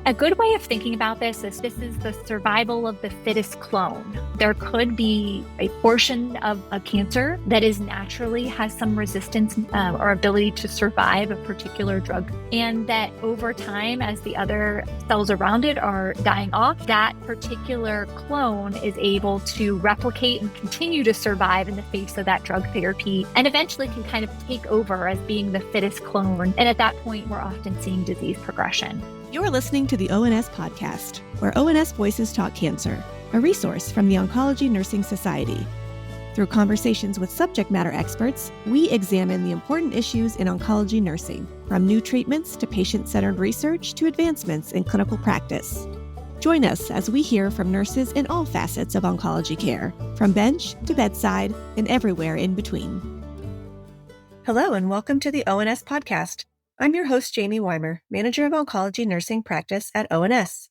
A good way of thinking about this is the survival of the fittest clone. There could be a portion of a cancer that is naturally has some resistance or ability to survive a particular drug. And that over time, as the other cells around it are dying off, that particular clone is able to replicate and continue to survive in the face of that drug therapy and eventually can kind of take over as being the fittest clone. And at that point, we're often seeing disease progression. You're listening to the ONS podcast, where ONS Voices Talk Cancer, a resource from the Oncology Nursing Society. Through conversations with subject matter experts, we examine the important issues in oncology nursing, from new treatments to patient-centered research to advancements in clinical practice. Join us as we hear from nurses in all facets of oncology care, from bench to bedside and everywhere in between. Hello and welcome to the ONS podcast. I'm your host, Jaime Weimer, Manager of Oncology Nursing Practice at ONS.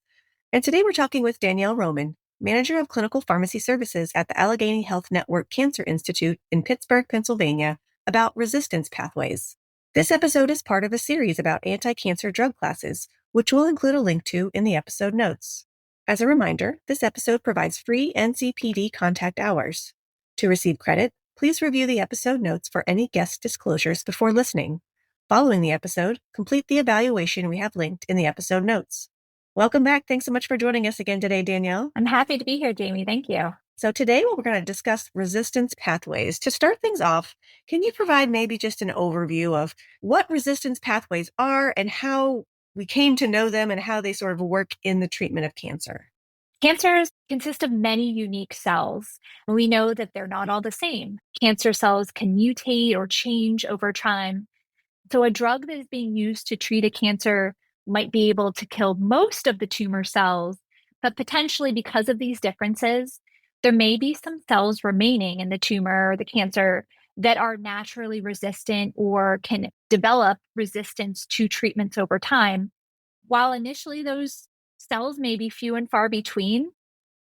And today we're talking with Danielle Roman, Manager of Clinical Pharmacy Services at the Allegheny Health Network Cancer Institute in Pittsburgh, Pennsylvania, about resistance pathways. This episode is part of a series about anti-cancer drug classes, which we'll include a link to in the episode notes. As a reminder, this episode provides free NCPD contact hours. To receive credit, please review the episode notes for any guest disclosures before listening. Following the episode, complete the evaluation we have linked in the episode notes. Welcome back. Thanks so much for joining us again today, Danielle. I'm happy to be here, Jaime. Thank you. So today we're going to discuss resistance pathways. To start things off, can you provide maybe just an overview of what resistance pathways are and how we came to know them and how they sort of work in the treatment of cancer? Cancers consist of many unique cells, and we know that they're not all the same. Cancer cells can mutate or change over time. So a drug that is being used to treat a cancer might be able to kill most of the tumor cells, but potentially because of these differences, there may be some cells remaining in the tumor or the cancer that are naturally resistant or can develop resistance to treatments over time. While initially those cells may be few and far between,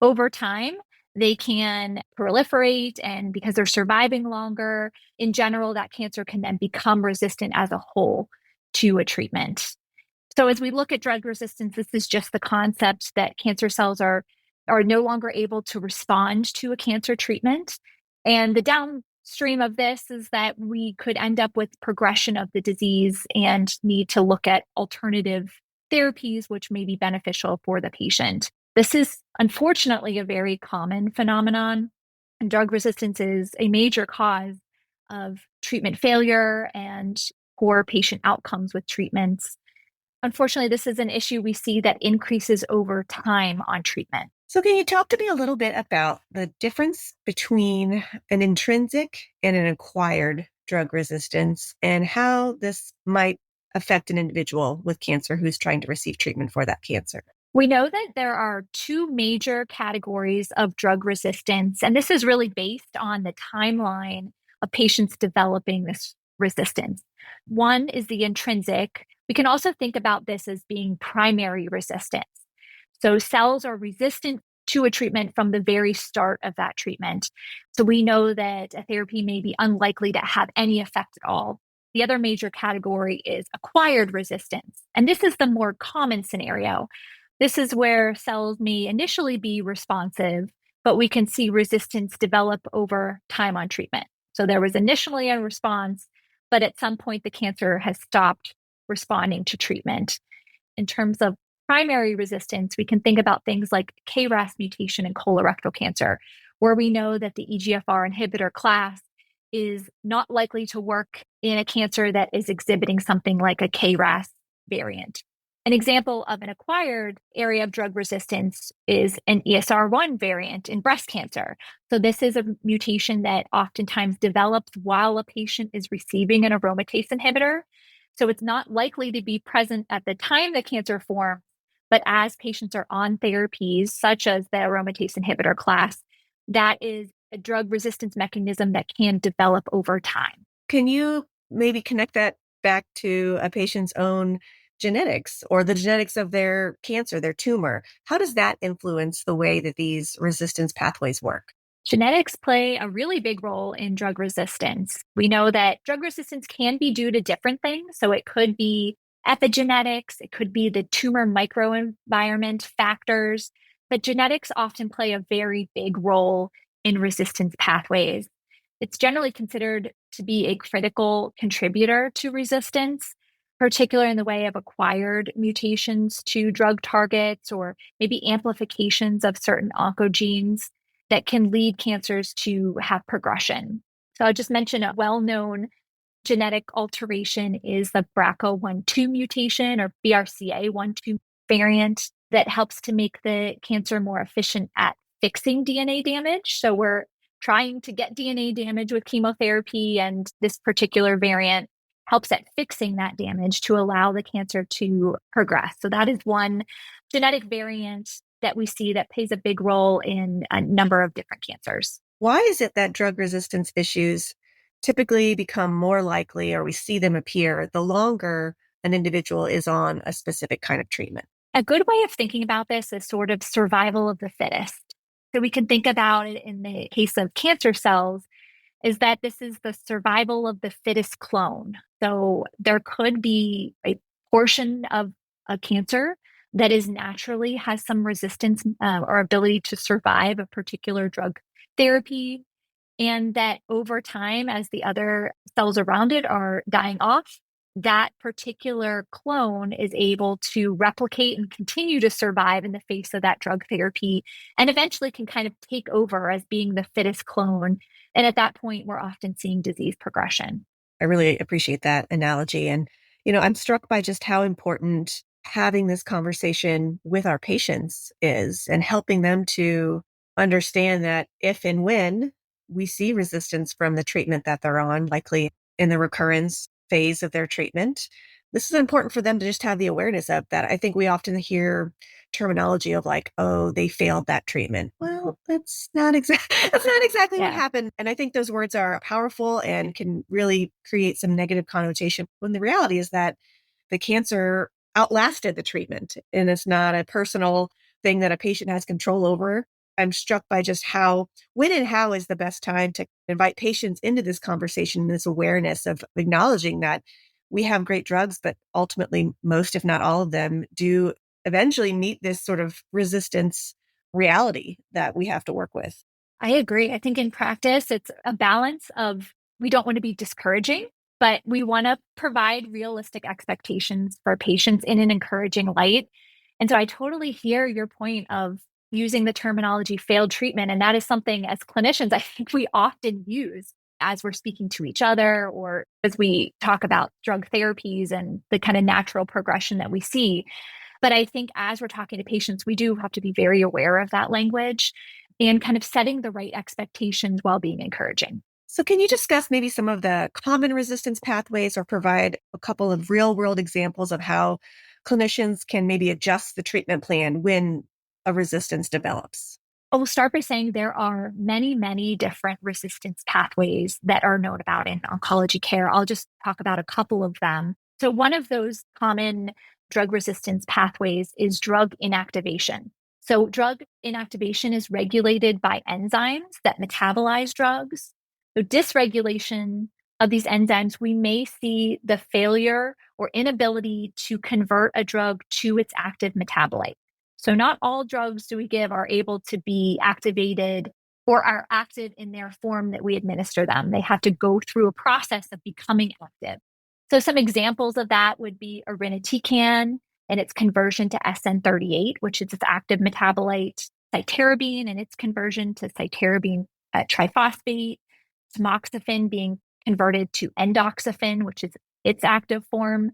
over time, they can proliferate, and because they're surviving longer, in general, that cancer can then become resistant as a whole to a treatment. So as we look at drug resistance, this is just the concept that cancer cells are no longer able to respond to a cancer treatment. And the downstream of this is that we could end up with progression of the disease and need to look at alternative therapies, which may be beneficial for the patient. This is unfortunately a very common phenomenon, and drug resistance is a major cause of treatment failure and poor patient outcomes with treatments. Unfortunately, this is an issue we see that increases over time on treatment. So can you talk to me a little bit about the difference between an intrinsic and an acquired drug resistance and how this might affect an individual with cancer who's trying to receive treatment for that cancer? We know that there are two major categories of drug resistance, and this is really based on the timeline of patients developing this resistance. One is the intrinsic. We can also think about this as being primary resistance. So cells are resistant to a treatment from the very start of that treatment. So we know that a therapy may be unlikely to have any effect at all. The other major category is acquired resistance, and this is the more common scenario. This is where cells may initially be responsive, but we can see resistance develop over time on treatment. So there was initially a response, but at some point the cancer has stopped responding to treatment. In terms of primary resistance, we can think about things like KRAS mutation in colorectal cancer, where we know that the EGFR inhibitor class is not likely to work in a cancer that is exhibiting something like a KRAS variant. An example of an acquired area of drug resistance is an ESR1 variant in breast cancer. So this is a mutation that oftentimes develops while a patient is receiving an aromatase inhibitor. So it's not likely to be present at the time the cancer forms, but as patients are on therapies such as the aromatase inhibitor class, that is a drug resistance mechanism that can develop over time. Can you maybe connect that back to a patient's own genetics or the genetics of their cancer, their tumor? How does that influence the way that these resistance pathways work? Genetics play a really big role in drug resistance. We know that drug resistance can be due to different things. So it could be epigenetics, it could be the tumor microenvironment factors, but genetics often play a very big role in resistance pathways. It's generally considered to be a critical contributor to resistance, particularly in the way of acquired mutations to drug targets or maybe amplifications of certain oncogenes that can lead cancers to have progression. So I'll just mention a well-known genetic alteration is the BRCA1/2 mutation or BRCA1/2 variant that helps to make the cancer more efficient at fixing DNA damage. So we're trying to get DNA damage with chemotherapy, and this particular variant helps at fixing that damage to allow the cancer to progress. So that is one genetic variant that we see that plays a big role in a number of different cancers. Why is it that drug resistance issues typically become more likely, or we see them appear, the longer an individual is on a specific kind of treatment? A good way of thinking about this is sort of survival of the fittest. So we can think about it in the case of cancer cells, is that this is the survival of the fittest clone. So there could be a portion of a cancer that is naturally has some resistance or ability to survive a particular drug therapy, and that over time, as the other cells around it are dying off, that particular clone is able to replicate and continue to survive in the face of that drug therapy, and eventually can kind of take over as being the fittest clone. And at that point, we're often seeing disease progression. I really appreciate that analogy. And, I'm struck by just how important having this conversation with our patients is, and helping them to understand that if and when we see resistance from the treatment that they're on, likely in the recurrence phase of their treatment, this is important for them to just have the awareness of that. I think we often hear terminology of like, oh, they failed that treatment. Well, that's not exactly what happened. And I think those words are powerful and can really create some negative connotation, when the reality is that the cancer outlasted the treatment, and it's not a personal thing that a patient has control over. I'm struck by just when and how is the best time to invite patients into this conversation, this awareness of acknowledging that we have great drugs, but ultimately most, if not all of them, do eventually meet this sort of resistance reality that we have to work with. I agree. I think in practice, it's a balance of, we don't want to be discouraging, but we want to provide realistic expectations for patients in an encouraging light. And so I totally hear your point of using the terminology failed treatment. And that is something as clinicians, I think we often use as we're speaking to each other, or as we talk about drug therapies and the kind of natural progression that we see. But I think as we're talking to patients, we do have to be very aware of that language and kind of setting the right expectations while being encouraging. So can you discuss maybe some of the common resistance pathways, or provide a couple of real world examples of how clinicians can maybe adjust the treatment plan when a resistance develops? We'll start by saying there are many, many different resistance pathways that are known about in oncology care. I'll just talk about a couple of them. So one of those common drug resistance pathways is drug inactivation. So drug inactivation is regulated by enzymes that metabolize drugs. So dysregulation of these enzymes, we may see the failure or inability to convert a drug to its active metabolite. So not all drugs do we give are able to be activated or are active in their form that we administer them. They have to go through a process of becoming active. So some examples of that would be irinotecan and its conversion to SN38, which is its active metabolite, cytarabine and its conversion to cytarabine triphosphate, tamoxifen being converted to endoxifen, which is its active form.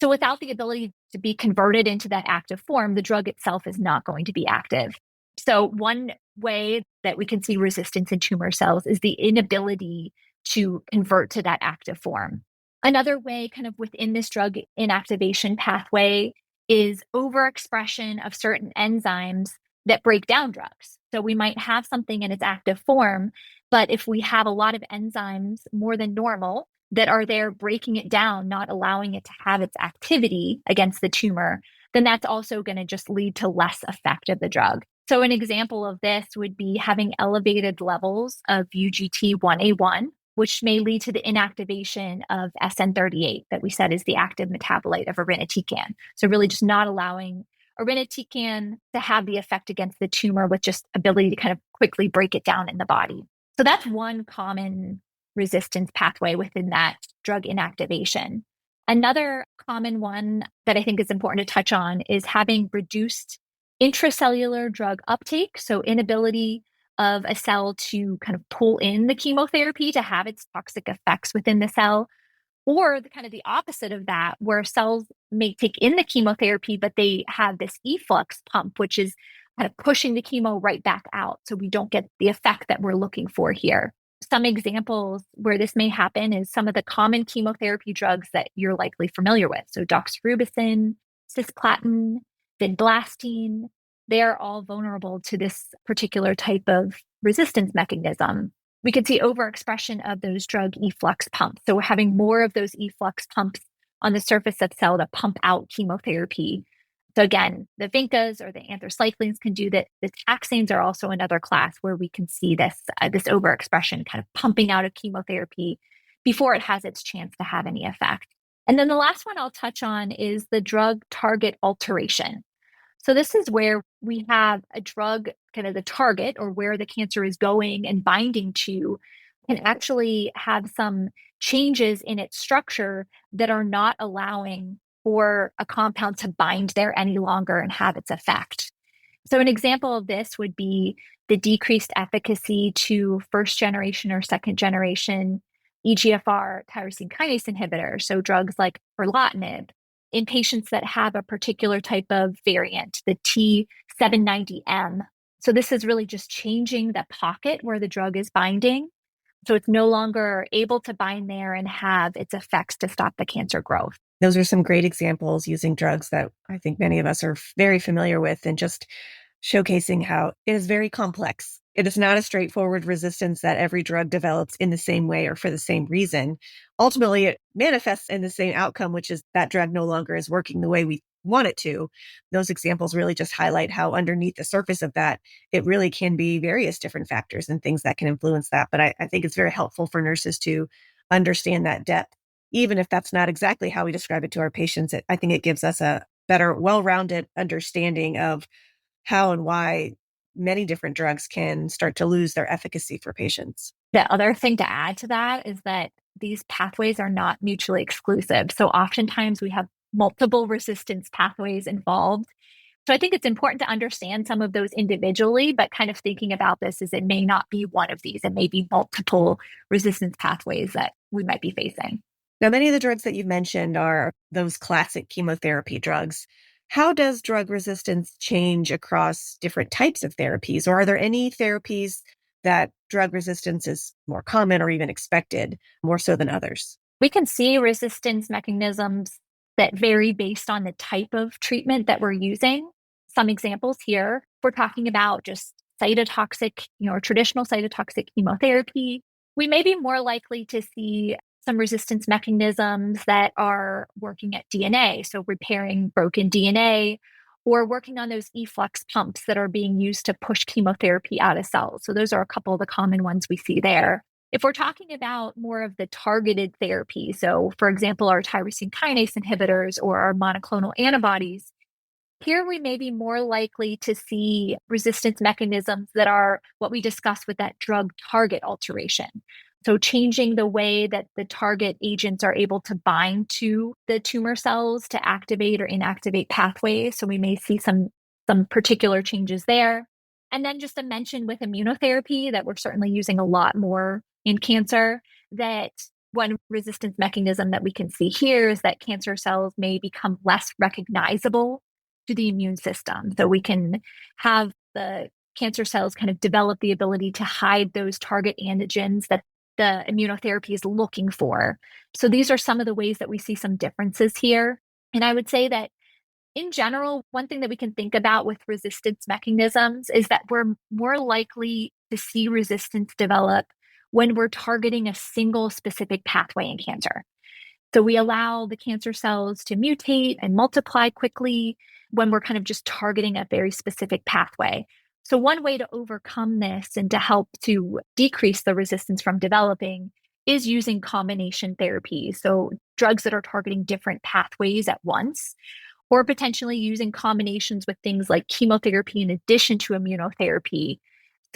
So without the ability to be converted into that active form, the drug itself is not going to be active. So one way that we can see resistance in tumor cells is the inability to convert to that active form. Another way kind of within this drug inactivation pathway is overexpression of certain enzymes that break down drugs. So we might have something in its active form, but if we have a lot of enzymes more than normal that are there breaking it down, not allowing it to have its activity against the tumor, then that's also going to just lead to less effect of the drug. So an example of this would be having elevated levels of UGT1A1, which may lead to the inactivation of SN38 that we said is the active metabolite of irinotecan. So really just not allowing irinotecan to have the effect against the tumor with just ability to kind of quickly break it down in the body. So that's one common resistance pathway within that drug inactivation. Another common one that I think is important to touch on is having reduced intracellular drug uptake, so inability of a cell to kind of pull in the chemotherapy to have its toxic effects within the cell, or the kind of the opposite of that, where cells may take in the chemotherapy, but they have this efflux pump, which is kind of pushing the chemo right back out. So we don't get the effect that we're looking for here. Some examples where this may happen is some of the common chemotherapy drugs that you're likely familiar with. So doxorubicin, cisplatin, vinblastine, they are all vulnerable to this particular type of resistance mechanism. We could see overexpression of those drug efflux pumps. So we're having more of those efflux pumps on the surface of cell to pump out chemotherapy. So again, the vincas or the anthracyclines can do that. The taxanes are also another class where we can see this overexpression kind of pumping out of chemotherapy before it has its chance to have any effect. And then the last one I'll touch on is the drug target alteration. So this is where we have a drug, kind of the target or where the cancer is going and binding to, can actually have some changes in its structure that are not allowing for a compound to bind there any longer and have its effect. So an example of this would be the decreased efficacy to first generation or second generation EGFR tyrosine kinase inhibitors, so drugs like erlotinib, in patients that have a particular type of variant, the T790M. So this is really just changing the pocket where the drug is binding. So it's no longer able to bind there and have its effects to stop the cancer growth. Those are some great examples using drugs that I think many of us are very familiar with, and just showcasing how it is very complex. It is not a straightforward resistance that every drug develops in the same way or for the same reason. Ultimately, it manifests in the same outcome, which is that drug no longer is working the way we want it to. Those examples really just highlight how underneath the surface of that, it really can be various different factors and things that can influence that. But I think it's very helpful for nurses to understand that depth. Even if that's not exactly how we describe it to our patients, I think it gives us a better, well-rounded understanding of how and why many different drugs can start to lose their efficacy for patients. The other thing to add to that is that these pathways are not mutually exclusive. So oftentimes we have multiple resistance pathways involved. So I think it's important to understand some of those individually, but kind of thinking about this as it may not be one of these. It may be multiple resistance pathways that we might be facing. Now, many of the drugs that you've mentioned are those classic chemotherapy drugs. How does drug resistance change across different types of therapies? Or are there any therapies that drug resistance is more common or even expected, more so than others? We can see resistance mechanisms that vary based on the type of treatment that we're using. Some examples here, we're talking about just cytotoxic, or traditional cytotoxic chemotherapy. We may be more likely to see some resistance mechanisms that are working at DNA, so repairing broken DNA, or working on those efflux pumps that are being used to push chemotherapy out of cells. So those are a couple of the common ones we see there. If we're talking about more of the targeted therapy, so for example, our tyrosine kinase inhibitors or our monoclonal antibodies, here we may be more likely to see resistance mechanisms that are what we discussed with that drug target alteration. So changing the way that the target agents are able to bind to the tumor cells to activate or inactivate pathways. So we may see some particular changes there. And then just a mention with immunotherapy that we're certainly using a lot more in cancer, that one resistance mechanism that we can see here is that cancer cells may become less recognizable to the immune system. So we can have the cancer cells kind of develop the ability to hide those target antigens that the immunotherapy is looking for. So these are some of the ways that we see some differences here. And I would say that in general, one thing that we can think about with resistance mechanisms is that we're more likely to see resistance develop when we're targeting a single specific pathway in cancer. So we allow the cancer cells to mutate and multiply quickly when we're kind of just targeting a very specific pathway. So one way to overcome this and to help to decrease the resistance from developing is using combination therapy. So drugs that are targeting different pathways at once, or potentially using combinations with things like chemotherapy in addition to immunotherapy.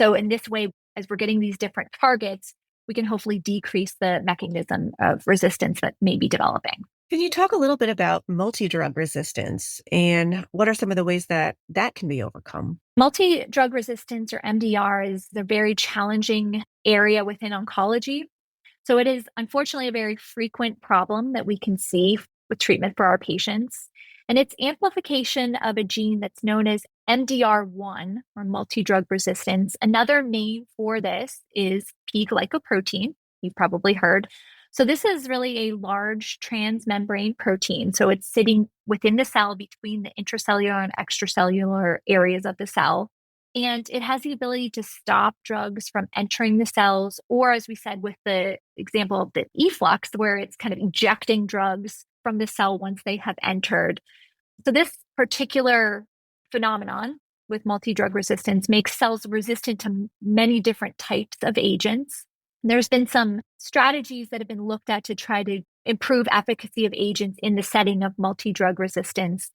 So in this way, as we're getting these different targets, we can hopefully decrease the mechanism of resistance that may be developing. Can you talk a little bit about multi-drug resistance and what are some of the ways that that can be overcome? Multi-drug resistance, or MDR, is a very challenging area within oncology. So it is unfortunately a very frequent problem that we can see with treatment for our patients. And it's amplification of a gene that's known as MDR1, or multi-drug resistance. Another name for this is P-glycoprotein. You've probably heard. So this is really a large transmembrane protein. So it's sitting within the cell between the intracellular and extracellular areas of the cell. And it has the ability to stop drugs from entering the cells, or as we said with the example of the efflux, where it's kind of ejecting drugs from the cell once they have entered. So this particular phenomenon with multi-drug resistance makes cells resistant to many different types of agents. There's been some strategies that have been looked at to try to improve efficacy of agents in the setting of multi-drug resistance.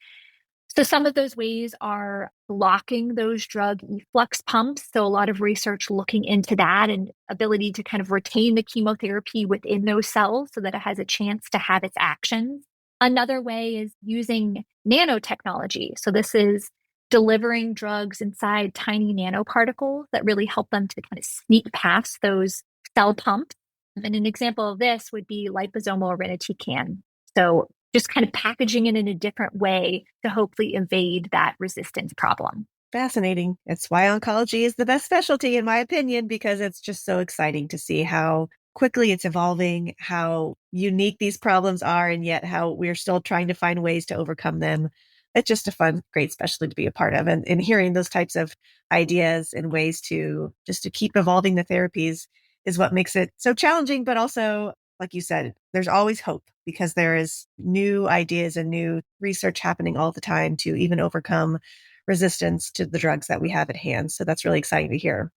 So some of those ways are blocking those drug efflux pumps. So a lot of research looking into that and ability to kind of retain the chemotherapy within those cells so that it has a chance to have its actions. Another way is using nanotechnology. So this is delivering drugs inside tiny nanoparticles that really help them to kind of sneak past those cell pumps. And an example of this would be liposomal irinotecan. So just kind of packaging it in a different way to hopefully evade that resistance problem. Fascinating. It's why oncology is the best specialty, in my opinion, because it's just so exciting to see how quickly it's evolving, how unique these problems are, and yet how we're still trying to find ways to overcome them. It's just a fun, great specialty to be a part of. And hearing those types of ideas and ways to just to keep evolving the therapies is what makes it so challenging, but also, like you said, there's always hope because there is new ideas and new research happening all the time to even overcome resistance to the drugs that we have at hand. So that's really exciting to hear.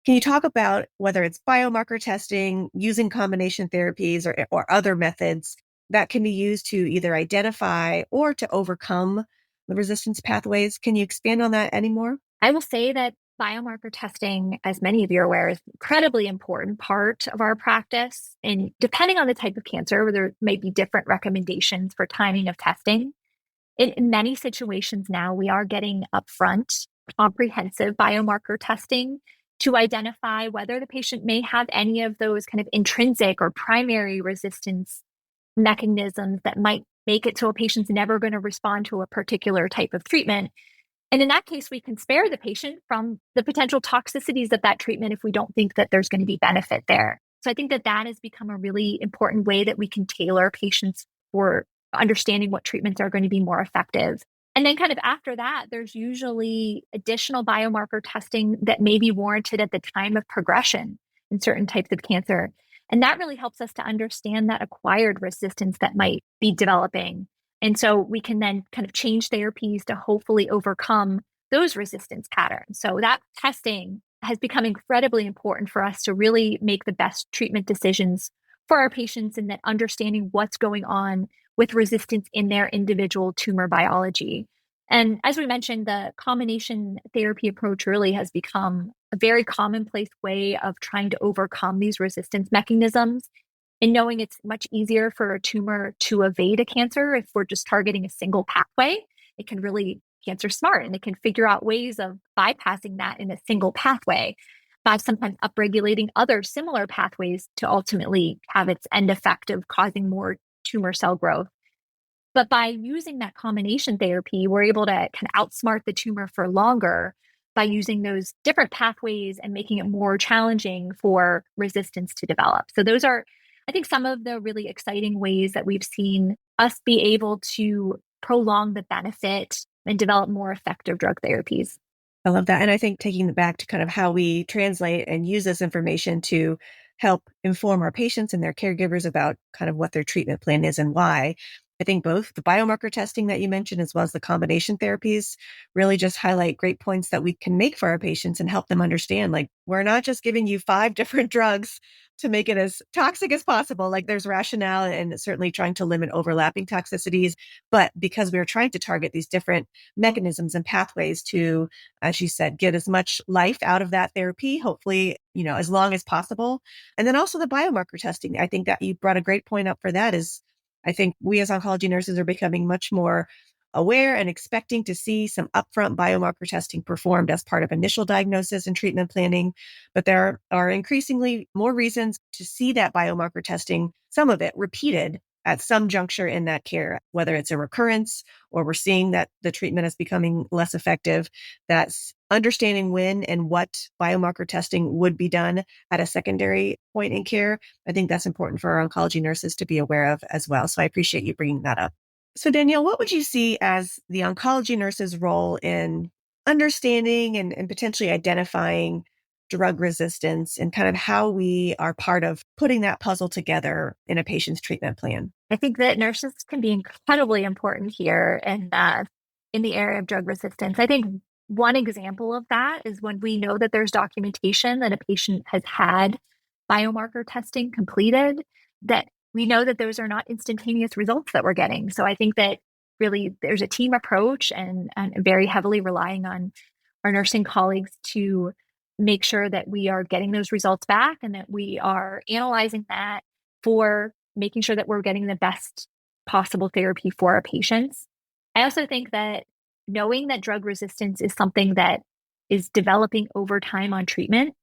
Can you talk about whether it's biomarker testing, using combination therapies or other methods that can be used to either identify or to overcome the resistance pathways? Can you expand on that anymore? I will say that biomarker testing, as many of you are aware, is an incredibly important part of our practice. And depending on the type of cancer, there may be different recommendations for timing of testing. In many situations now, we are getting upfront comprehensive biomarker testing to identify whether the patient may have any of those kind of intrinsic or primary resistance mechanisms that might make it so a patient's never going to respond to a particular type of treatment. And in that case, we can spare the patient from the potential toxicities of that treatment if we don't think that there's going to be benefit there. So I think that that has become a really important way that we can tailor patients for understanding what treatments are going to be more effective. And then kind of after that, there's usually additional biomarker testing that may be warranted at the time of progression in certain types of cancer. And that really helps us to understand that acquired resistance that might be developing. And so we can then kind of change therapies to hopefully overcome those resistance patterns. So that testing has become incredibly important for us to really make the best treatment decisions for our patients and that understanding what's going on with resistance in their individual tumor biology. And as we mentioned, the combination therapy approach really has become a very commonplace way of trying to overcome these resistance mechanisms. And knowing it's much easier for a tumor to evade a cancer if we're just targeting a single pathway, it can really cancer smart and it can figure out ways of bypassing that in a single pathway by sometimes upregulating other similar pathways to ultimately have its end effect of causing more tumor cell growth. But by using that combination therapy, we're able to kind of outsmart the tumor for longer by using those different pathways and making it more challenging for resistance to develop. So those are, I think, some of the really exciting ways that we've seen us be able to prolong the benefit and develop more effective drug therapies. I love that. And I think taking it back to kind of how we translate and use this information to help inform our patients and their caregivers about kind of what their treatment plan is and why. I think both the biomarker testing that you mentioned, as well as the combination therapies, really just highlight great points that we can make for our patients and help them understand, like, we're not just giving you 5 different drugs to make it as toxic as possible. Like, there's rationale and certainly trying to limit overlapping toxicities. But because we're trying to target these different mechanisms and pathways to, as you said, get as much life out of that therapy, hopefully, as long as possible. And then also the biomarker testing. I think that you brought a great point up for that is, I think we as oncology nurses are becoming much more aware and expecting to see some upfront biomarker testing performed as part of initial diagnosis and treatment planning. But there are increasingly more reasons to see that biomarker testing, some of it repeated at some juncture in that care, whether it's a recurrence or we're seeing that the treatment is becoming less effective. That's understanding when and what biomarker testing would be done at a secondary point in care. I think that's important for our oncology nurses to be aware of as well. So I appreciate you bringing that up. So Danielle, what would you see as the oncology nurse's role in understanding and potentially identifying drug resistance and kind of how we are part of putting that puzzle together in a patient's treatment plan? I think that nurses can be incredibly important here and in the area of drug resistance. I think one example of that is when we know that there's documentation that a patient has had biomarker testing completed, that we know that those are not instantaneous results that we're getting. So I think that really there's a team approach and very heavily relying on our nursing colleagues to make sure that we are getting those results back and that we are analyzing that for making sure that we're getting the best possible therapy for our patients. I also think that knowing that drug resistance is something that is developing over time on treatment,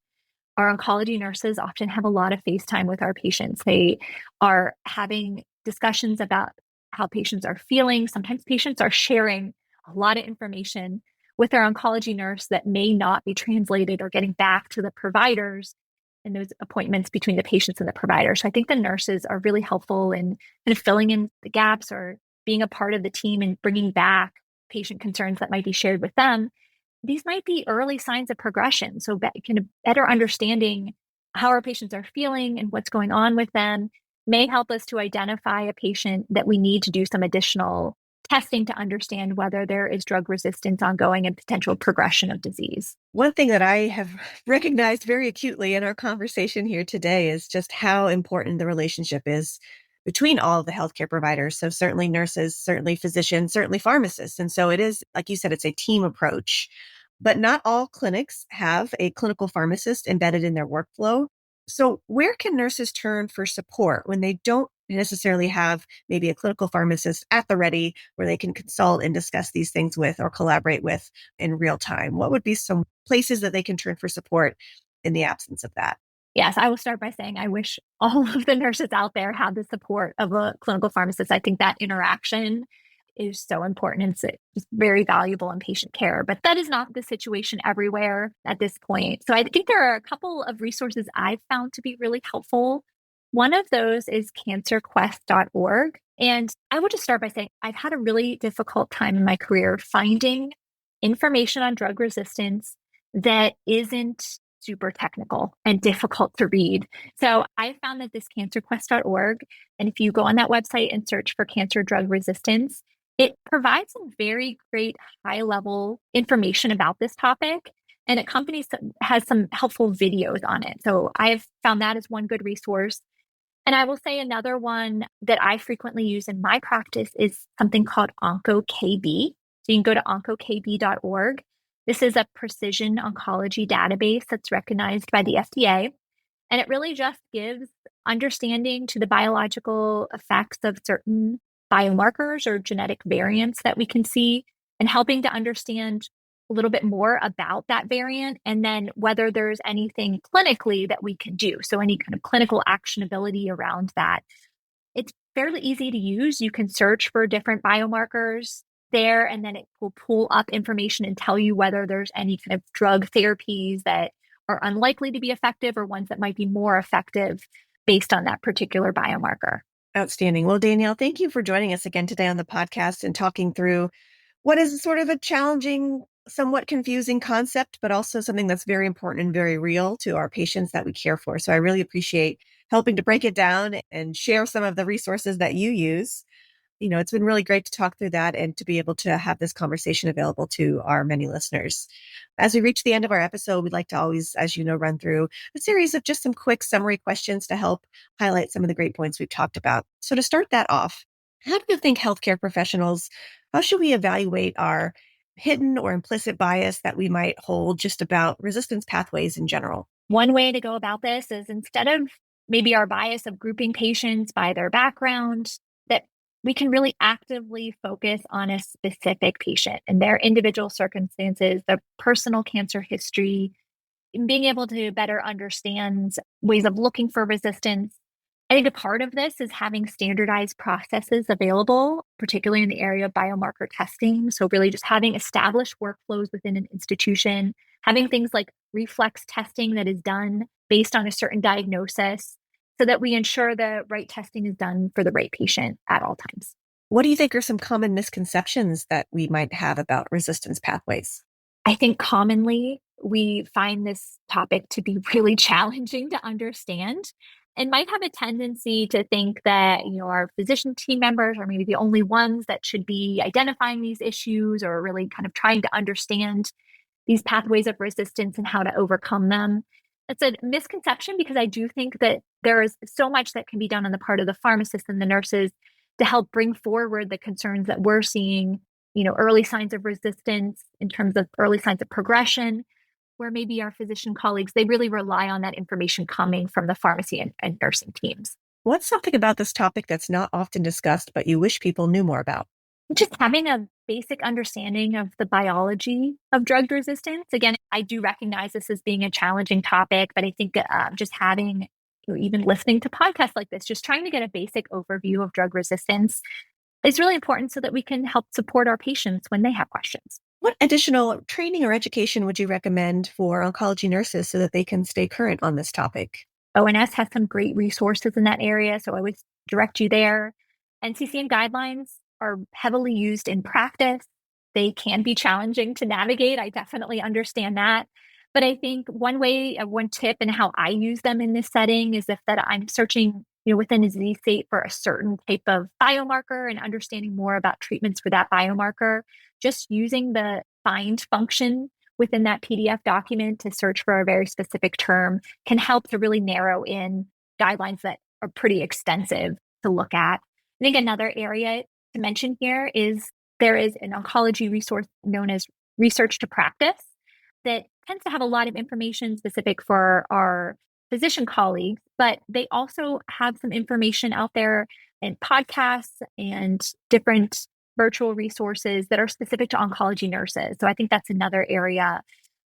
our oncology nurses often have a lot of face time with our patients. They are having discussions about how patients are feeling. Sometimes patients are sharing a lot of information with their oncology nurse that may not be translated or getting back to the providers in those appointments between the patients and the provider. So I think the nurses are really helpful in kind of filling in the gaps or being a part of the team and bringing back patient concerns that might be shared with them. These might be early signs of progression. So kind of better understanding how our patients are feeling and what's going on with them may help us to identify a patient that we need to do some additional testing to understand whether there is drug resistance ongoing and potential progression of disease. One thing that I have recognized very acutely in our conversation here today is just how important the relationship is between all of the healthcare providers. So certainly nurses, certainly physicians, certainly pharmacists. And so it is, like you said, it's a team approach. But not all clinics have a clinical pharmacist embedded in their workflow. So where can nurses turn for support when they don't necessarily have maybe a clinical pharmacist at the ready where they can consult and discuss these things with or collaborate with in real time? What would be some places that they can turn for support in the absence of that? Yes, I will start by saying I wish all of the nurses out there had the support of a clinical pharmacist. I think that interaction is so important and it's very valuable in patient care. But that is not the situation everywhere at this point. So I think there are a couple of resources I've found to be really helpful. One of those is cancerquest.org. And I will just start by saying I've had a really difficult time in my career finding information on drug resistance that isn't super technical and difficult to read. So I found that this cancerquest.org, and if you go on that website and search for cancer drug resistance, it provides some very great high level information about this topic. And it has some helpful videos on it. So I've found that as one good resource. And I will say another one that I frequently use in my practice is something called OncoKB. So you can go to oncokb.org. This is a precision oncology database that's recognized by the FDA. And it really just gives understanding to the biological effects of certain biomarkers or genetic variants that we can see and helping to understand a little bit more about that variant and then whether there's anything clinically that we can do. So any kind of clinical actionability around that. It's fairly easy to use. You can search for different biomarkers there, and then it will pull up information and tell you whether there's any kind of drug therapies that are unlikely to be effective or ones that might be more effective based on that particular biomarker. Outstanding. Well, Danielle, thank you for joining us again today on the podcast and talking through what is sort of a challenging, somewhat confusing concept, but also something that's very important and very real to our patients that we care for. So I really appreciate helping to break it down and share some of the resources that you use. It's been really great to talk through that and to be able to have this conversation available to our many listeners. As we reach the end of our episode, we'd like to always, as you know, run through a series of just some quick summary questions to help highlight some of the great points we've talked about. So to start that off, how do you think healthcare professionals, how should we evaluate our hidden or implicit bias that we might hold just about resistance pathways in general? One way to go about this is, instead of maybe our bias of grouping patients by their background, that we can really actively focus on a specific patient and their individual circumstances, their personal cancer history, and being able to better understand ways of looking for resistance. I think a part of this is having standardized processes available, particularly in the area of biomarker testing. So really just having established workflows within an institution, having things like reflex testing that is done based on a certain diagnosis, so that we ensure the right testing is done for the right patient at all times. What do you think are some common misconceptions that we might have about resistance pathways? I think commonly we find this topic to be really challenging to understand, and might have a tendency to think that, our physician team members are maybe the only ones that should be identifying these issues or really kind of trying to understand these pathways of resistance and how to overcome them. It's a misconception, because I do think that there is so much that can be done on the part of the pharmacists and the nurses to help bring forward the concerns that we're seeing, early signs of resistance in terms of early signs of progression, where maybe our physician colleagues, they really rely on that information coming from the pharmacy and nursing teams. What's something about this topic that's not often discussed, but you wish people knew more about? Just having a basic understanding of the biology of drug resistance. Again, I do recognize this as being a challenging topic, but I think just having, even listening to podcasts like this, just trying to get a basic overview of drug resistance is really important so that we can help support our patients when they have questions. What additional training or education would you recommend for oncology nurses so that they can stay current on this topic? ONS has some great resources in that area, so I would direct you there. NCCN guidelines are heavily used in practice. They can be challenging to navigate. I definitely understand that. But I think one tip and how I use them in this setting is if that I'm searching, within a disease state for a certain type of biomarker and understanding more about treatments for that biomarker, just using the find function within that PDF document to search for a very specific term can help to really narrow in guidelines that are pretty extensive to look at. I think another area to mention here is there is an oncology resource known as Research to Practice that tends to have a lot of information specific for our physician colleagues, but they also have some information out there in podcasts and different virtual resources that are specific to oncology nurses. So I think that's another area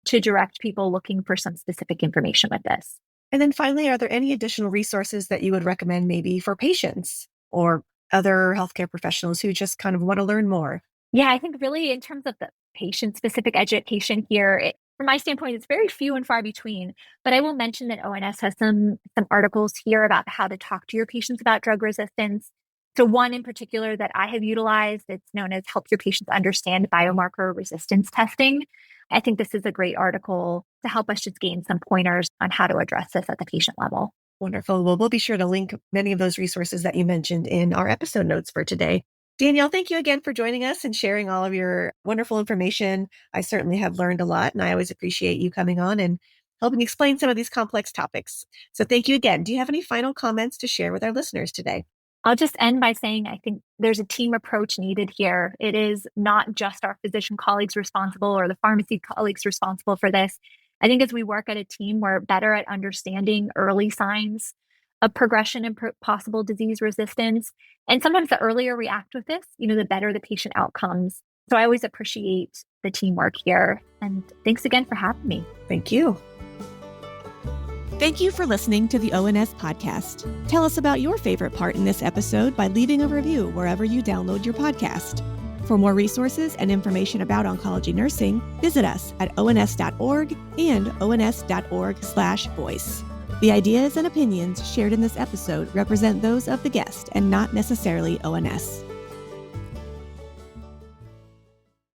to direct people looking for some specific information with this. And then finally, are there any additional resources that you would recommend maybe for patients or other healthcare professionals who just kind of want to learn more? Yeah, I think really in terms of the patient-specific education here, from my standpoint, it's very few and far between. But I will mention that ONS has some articles here about how to talk to your patients about drug resistance. So one in particular that I have utilized, it's known as Help Your Patients Understand Biomarker Resistance Testing. I think this is a great article to help us just gain some pointers on how to address this at the patient level. Wonderful. Well, we'll be sure to link many of those resources that you mentioned in our episode notes for today. Danielle, thank you again for joining us and sharing all of your wonderful information. I certainly have learned a lot, and I always appreciate you coming on and helping explain some of these complex topics. So thank you again. Do you have any final comments to share with our listeners today? I'll just end by saying I think there's a team approach needed here. It is not just our physician colleagues responsible or the pharmacy colleagues responsible for this. I think as we work at a team, we're better at understanding early signs of progression and possible disease resistance. And sometimes the earlier we act with this, the better the patient outcomes. So I always appreciate the teamwork here. And thanks again for having me. Thank you. Thank you for listening to the ONS podcast. Tell us about your favorite part in this episode by leaving a review wherever you download your podcast. For more resources and information about oncology nursing, visit us at ons.org and ons.org/voice. The ideas and opinions shared in this episode represent those of the guest and not necessarily ONS.